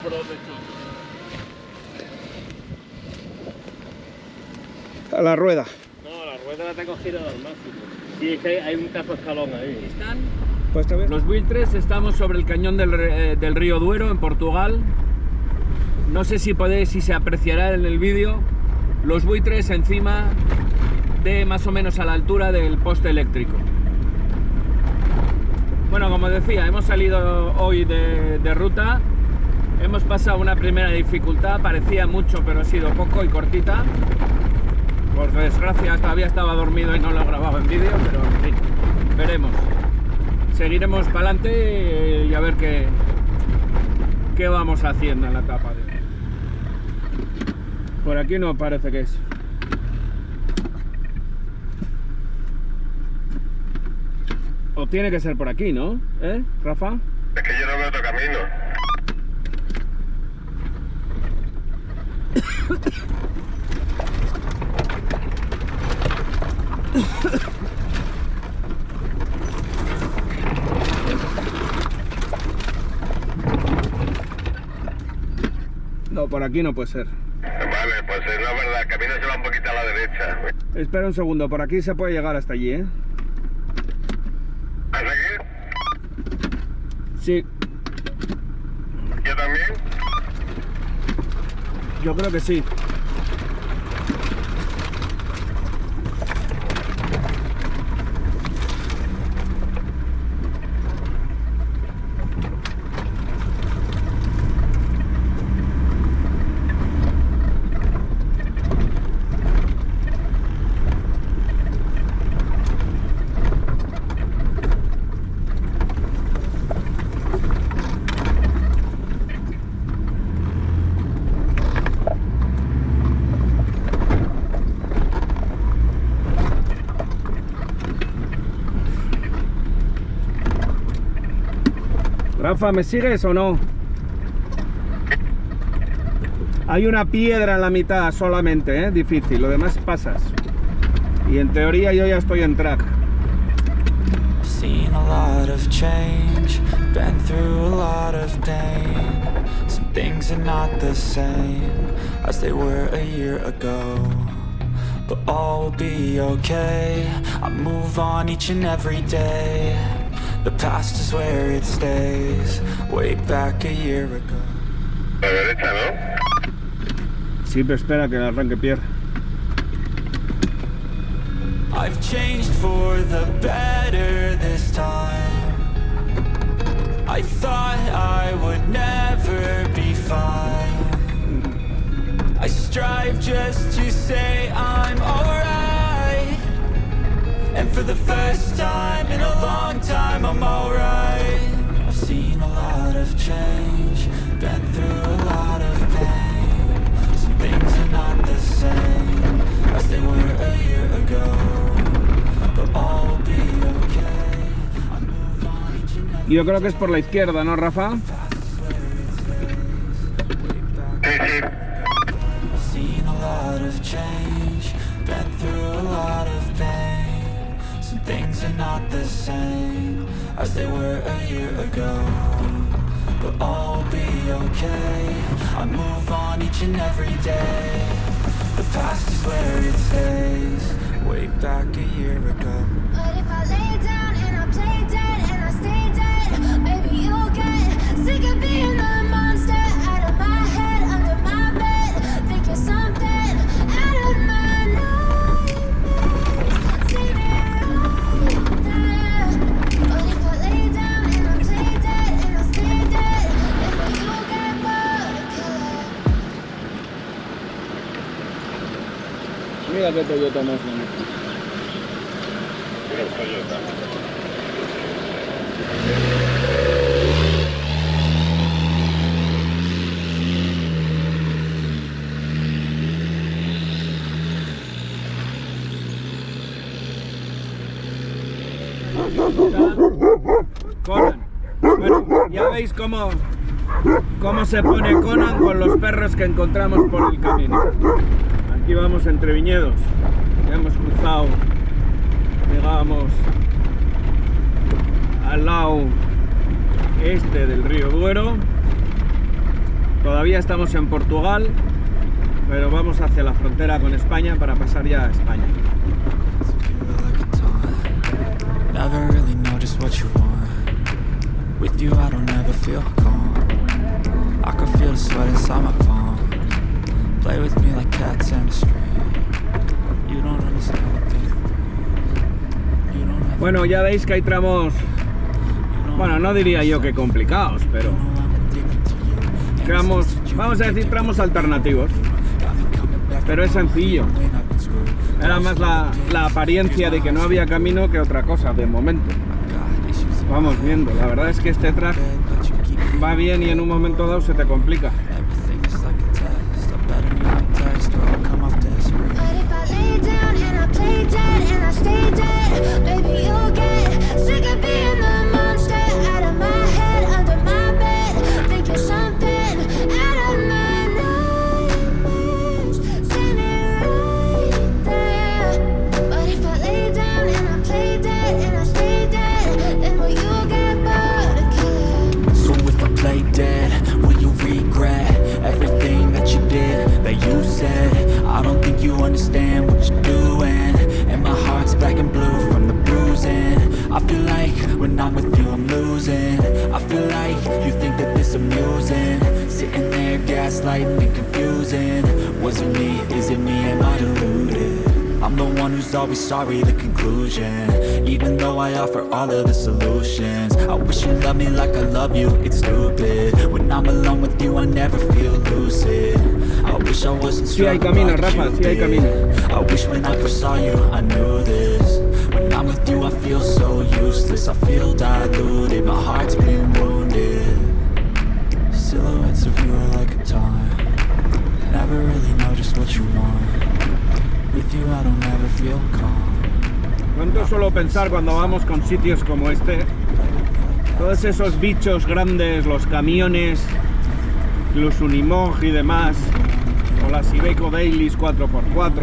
A la rueda. No, la rueda la tengo girada al máximo. Sí, es que hay un tazo escalón ahí. ¿Están? Pues te ves. Los buitres, estamos sobre el cañón del río Duero, en Portugal. No sé si se apreciará en el vídeo los buitres encima de más o menos a la altura del poste eléctrico. Bueno, como decía, hemos salido hoy de ruta. Hemos pasado una primera dificultad, parecía mucho pero ha sido poco y cortita. Por desgracia todavía estaba dormido y no lo he grabado en vídeo, pero en fin, veremos. Seguiremos para adelante y a ver qué vamos haciendo en la etapa de hoy. Por aquí no parece que es. O tiene que ser por aquí, ¿no? ¿Eh, Rafa? Es que yo no veo otro camino. No, por aquí no puede ser. Vale, pues no es verdad, el camino se va un poquito a la derecha. Espera un segundo, por aquí se puede llegar hasta allí, ¿eh? ¿Hasta aquí? Sí, ¿Yo también? yo creo que sí. Rafa, ¿me sigues o no? Hay una piedra en la mitad solamente, ¿eh? Difícil, lo demás pasas. Y en teoría yo ya estoy en track. Seen a lot of change, been through a lot of pain. Some things are not the same as they were a year ago, but all will be okay. I move on each and every day. The past is where it stays, way back a year ago. A la derecha, ¿no? Sí, pero espera que el arranque pierda. I've changed for the better this time. I thought I would never be fine. I strive just to say I'm alright. And for the first time in a long time I'm alright. I've seen a lot of change, been through a lot of pain. Some things are not the same as they were a year ago, but all will be okay. I move on each and every Yo creo que es por la izquierda, ¿no, Rafa? Sí, sí. I've seen a lot of change, been through a lot of pain. Some things are not the same as they were a year ago, but all will be okay. I move on each and every day. The past is where it stays, way back a year ago. But if I lay down and I play dead and I stay dead, maybe you'll get sick of being the monster out of my head, under my bed. Think you're something out of my nightmares. See me right there. But if I lay down and I play dead and I stay dead, maybe you'll get bored of killing. Mira qué Toyota más bonito. Mira el Toyota. Conan. Bueno, ya veis cómo se pone Conan con los perros que encontramos por el camino. Aquí vamos entre viñedos. Ya hemos cruzado, digamos, al lado este del río Duero. Todavía estamos en Portugal, pero vamos hacia la frontera con España para pasar ya a España. Never really know just what you want. With you I don't ever feel calm. I can feel the sweat inside my palm. Play with me like cats and a string. You don't understand the pain. You don't have Bueno, ya veis que hay tramos, bueno, no diría yo que complicados, pero tramos, vamos a decir tramos alternativos. Pero es sencillo. Era más la apariencia de que no había camino que otra cosa, de momento. Vamos viendo, la verdad es que este track va bien y en un momento dado se te complica. everything is like a test. I better not text or I'll come off desperate. But if I lay down and I play dead and I stay dead, baby, you'll get sick of being the monster out of my head, under my bed. Think you're something out of my nightmares, standing right there. But if I lay down and I play dead and I stay dead, then will you get bored of killing? So if I play dead, will you regret everything that you did, that you said? I don't think you understand what you're doing, and my heart's black and blue from the bruising. I feel like when I'm with you I'm losing. I feel like you think that this amusing, sitting there gaslighting and confusing. Was it me? Is it me? Am I deluded? I'm the one who's always sorry, the conclusion. Even though I offer all of the solutions, I wish you loved me like I love you, it's stupid. When I'm alone with you I never feel lucid. I wish I wasn't Sí hay struck camino, like Rafa, you sí hay did. camino. I wish when I first saw you I knew this. When I'm with you I feel so useless, I feel diluted, my heart's been wounded. Silhouettes of you are like a taunt. Never really know just what you want. With you I don't ever feel calm. Cuánto suelo pensar cuando vamos con sitios como este, todos esos bichos grandes, los camiones, los Unimog y demás, o las Iveco Dailies 4x4,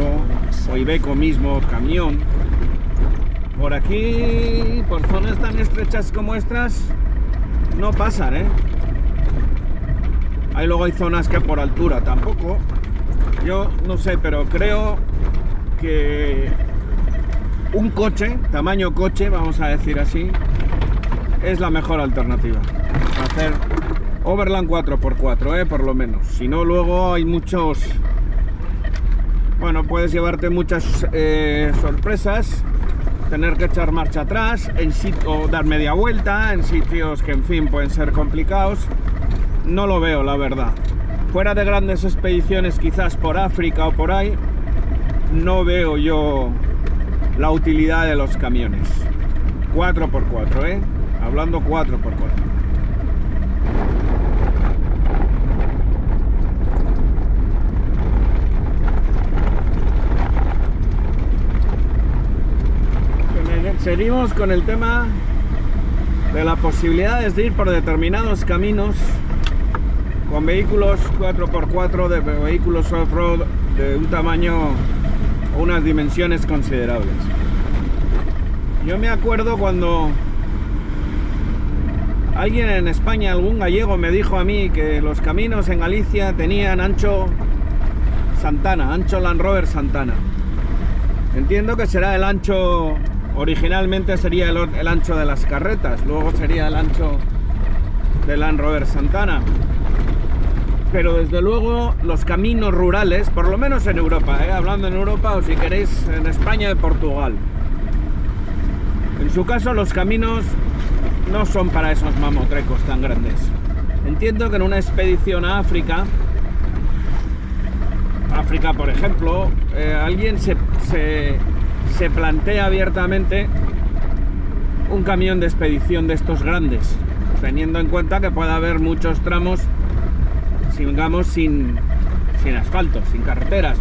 o Iveco mismo camión. Por aquí, por zonas tan estrechas como estas, no pasan, ¿eh? Ahí luego hay zonas que por altura tampoco. Yo no sé, pero creo que un coche, tamaño coche, vamos a decir así, es la mejor alternativa. Hacer Overland 4x4, por lo menos. Si no, luego hay muchos... Bueno, puedes llevarte muchas sorpresas, tener que echar marcha atrás, o dar media vuelta en sitios que, en fin, pueden ser complicados. No lo veo, la verdad. Fuera de grandes expediciones, quizás por África o por ahí, no veo yo la utilidad de los camiones 4x4, hablando 4x4. Seguimos con el tema de las posibilidades de ir por determinados caminos con vehículos 4x4, de vehículos off-road de un tamaño o unas dimensiones considerables. Yo me acuerdo cuando alguien en España, algún gallego, me dijo a mí que los caminos en Galicia tenían ancho Santana, ancho Land Rover Santana. Entiendo que será el ancho, originalmente sería el ancho de las carretas, luego sería el ancho de Land Rover Santana. Pero desde luego los caminos rurales, por lo menos en Europa, hablando en Europa o si queréis en España y Portugal, en su caso los caminos no son para esos mamotrecos tan grandes. Entiendo que en una expedición a África, por ejemplo, alguien se plantea abiertamente un camión de expedición de estos grandes, teniendo en cuenta que puede haber muchos tramos, digamos, sin asfalto, sin carreteras,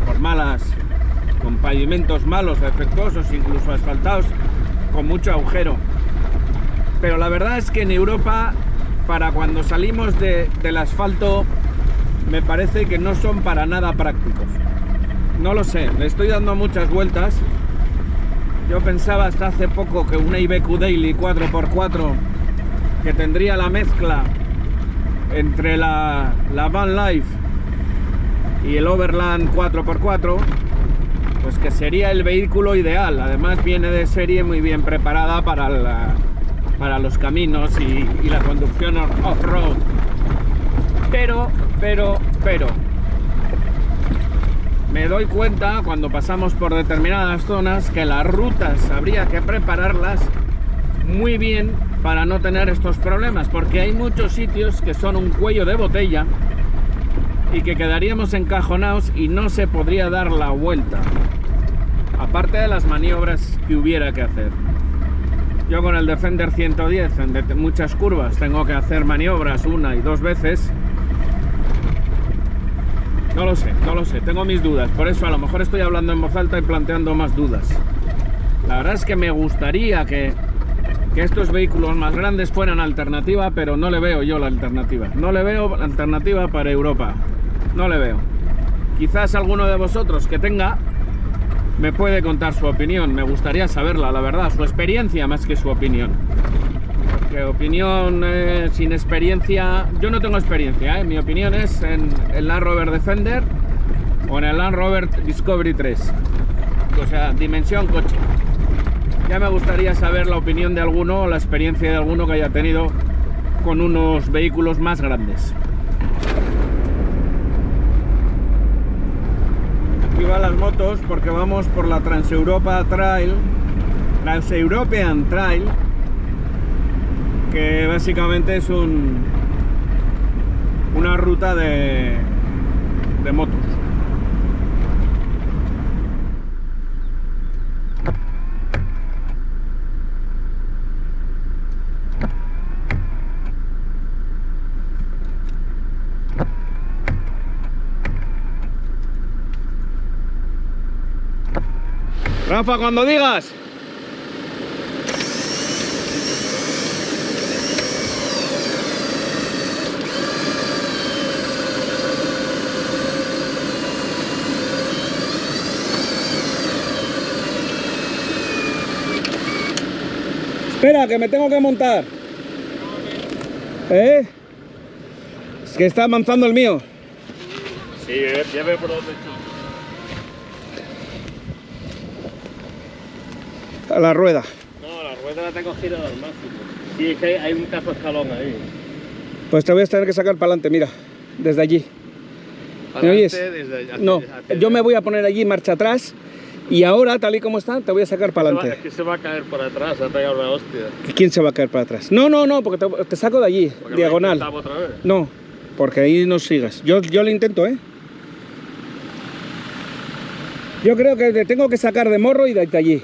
con pavimentos malos, defectuosos, incluso asfaltados, con mucho agujero. Pero la verdad es que en Europa, para cuando salimos del asfalto, me parece que no son para nada prácticos. No lo sé, le estoy dando muchas vueltas. Yo pensaba hasta hace poco que una Iveco Daily 4x4, que tendría la mezcla entre la Van Life y el Overland 4x4, pues que sería el vehículo ideal. Además viene de serie muy bien preparada para los caminos y la conducción off-road. Pero me doy cuenta cuando pasamos por determinadas zonas que las rutas habría que prepararlas muy bien para no tener estos problemas, porque hay muchos sitios que son un cuello de botella y que quedaríamos encajonados y no se podría dar la vuelta, aparte de las maniobras que hubiera que hacer. Yo con el Defender 110 en muchas curvas tengo que hacer maniobras una y dos veces. No lo sé, tengo mis dudas, por eso a lo mejor estoy hablando en voz alta y planteando más dudas. La verdad es que me gustaría que estos vehículos más grandes fueran alternativa, pero no le veo yo la alternativa. No le veo la alternativa para Europa, no le veo. Quizás alguno de vosotros que tenga me puede contar su opinión, me gustaría saberla, la verdad, su experiencia más que su opinión. Porque opinión sin experiencia, yo no tengo experiencia, mi opinión es en el Land Rover Defender o en el Land Rover Discovery 3, o sea, dimensión coche. Ya me gustaría saber la opinión de alguno o la experiencia de alguno que haya tenido con unos vehículos más grandes. Aquí van las motos porque vamos por la Trans-European Trail, que básicamente es una ruta de motos. Rafa, cuando digas. Espera, que me tengo que montar. Es que está avanzando el mío. Sí, ya veo por dónde está. A la rueda. No, la rueda la tengo girada al máximo. Sí, es que hay un cazo escalón ahí. Pues te voy a tener que sacar para adelante, mira, desde allí. ¿Me oyes? No, yo me voy a poner allí marcha atrás y ahora, tal y como está, te voy a sacar para adelante. Es que se va a caer por atrás, ha pegado una hostia. ¿Quién se va a caer para atrás? No, porque te saco de allí, Porque diagonal. me otra vez. No, porque ahí no sigas. Yo lo intento, ¿eh? Yo creo que te tengo que sacar de morro y de allí.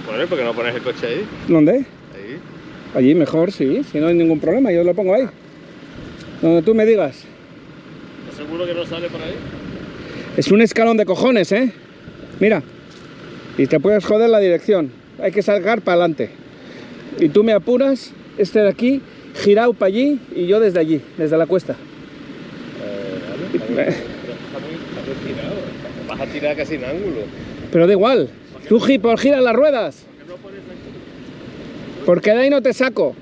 Bueno, ¿por qué no pones el coche ahí? ¿Dónde? Ahí. Allí mejor, sí, si no hay ningún problema, yo lo pongo ahí. Donde tú me digas. ¿Seguro que no sale por ahí? Es un escalón de cojones, ¿eh? Mira. Y te puedes joder la dirección. Hay que sacar para adelante. Y tú me apuras, este de aquí, girado para allí y yo desde allí, desde la cuesta. Vale. Está muy girado. Vas a tirar casi en ángulo. Pero da igual. Tú giras las ruedas. ¿Por qué no pones aquí? Porque de ahí no te saco.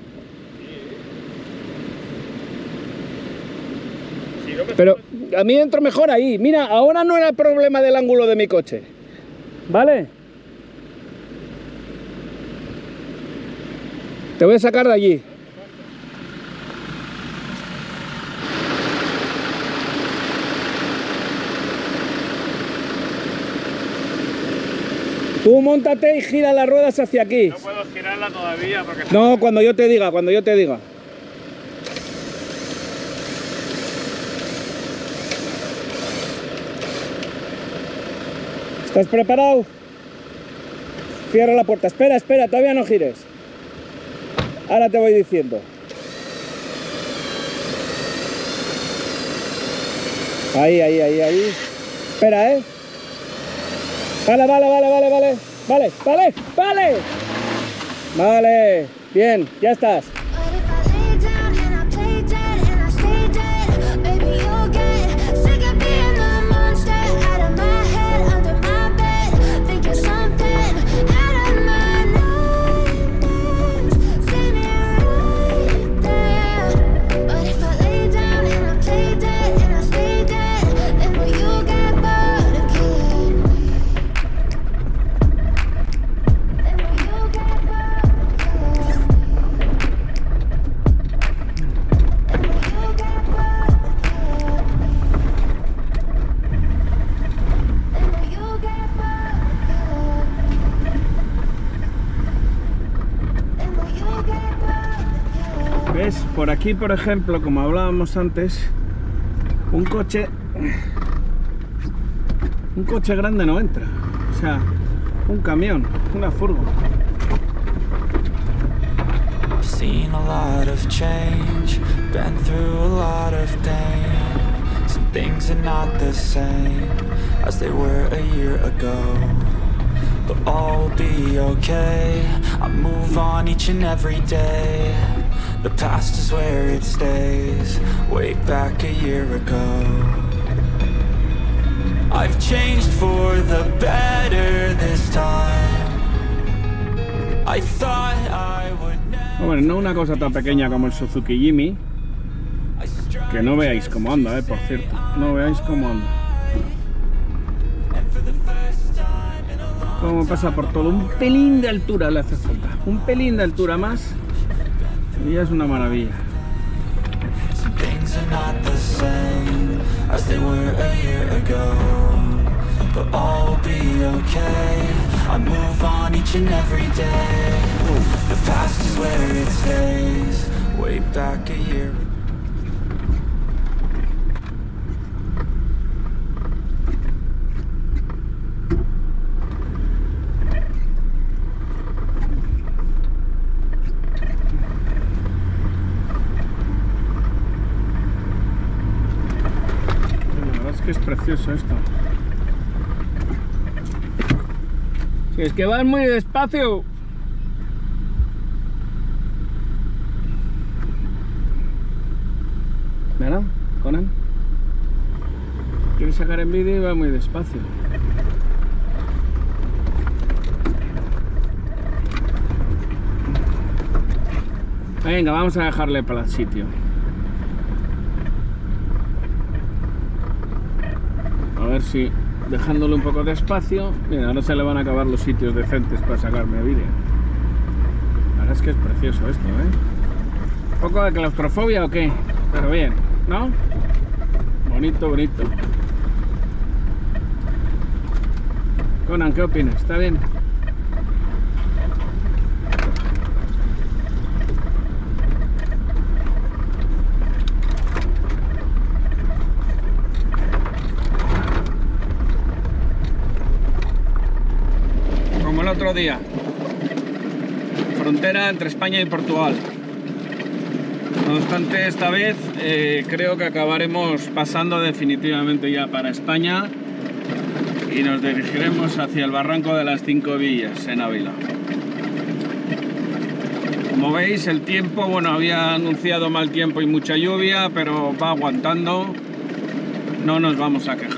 Si no me Pero a mí entro mejor ahí. Mira, ahora no era el problema del ángulo de mi coche. ¿Vale? Te voy a sacar de allí. Tú móntate y gira las ruedas hacia aquí. no puedo girarla todavía porque... No, cuando yo te diga, cuando yo te diga. ¿Estás preparado? Cierra la puerta. Espera, todavía no gires. Ahora te voy diciendo. Ahí. Espera, ¿eh? Vale. Bien, ya estás. But if I lay down and I play dead and I stay dead, baby, you'll get sick of being the monster out of my head, under my bed, thinking something out of my nightmares. See me right there. aquí, por ejemplo, como hablábamos antes, un coche grande no entra. O sea, un camión, una furgo. Seen a lot of change, been through a lot of pain. Some things are not the same as they were a year ago, but all will be okay. I move on each and every day. The past is where it stays, way back a year ago. I've changed for the better this time. I thought I would never. Hombre, no una cosa tan pequeña como el Suzuki Jimmy, que no veáis cómo anda, por cierto, no veáis cómo anda. Cómo pasa por todo, un pelín de altura le hace falta, un pelín de altura más y ya es una maravilla. Some things are not the same as they were a year ago, but all will be okay. I move on each and every day. The past is where it stays, way back a year ago. Que es precioso esto. Si es que vas muy despacio. ¿Verdad, Conan? Quieres sacar en vídeo y va muy despacio. Venga, vamos a dejarle para el sitio. A ver si dejándole un poco de espacio. Mira, ahora se le van a acabar los sitios decentes para sacarme vídeo. La verdad es que es precioso esto, ¿eh? ¿Un poco de claustrofobia o qué? Pero bien, ¿no? Bonito, bonito. Conan, ¿qué opinas? ¿Está bien? El otro día, frontera entre España y Portugal. No obstante, esta vez creo que acabaremos pasando definitivamente ya para España y nos dirigiremos hacia el Barranco de las 5 Villas en Ávila. Como veis, el tiempo, bueno, había anunciado mal tiempo y mucha lluvia, pero va aguantando. No nos vamos a quejar.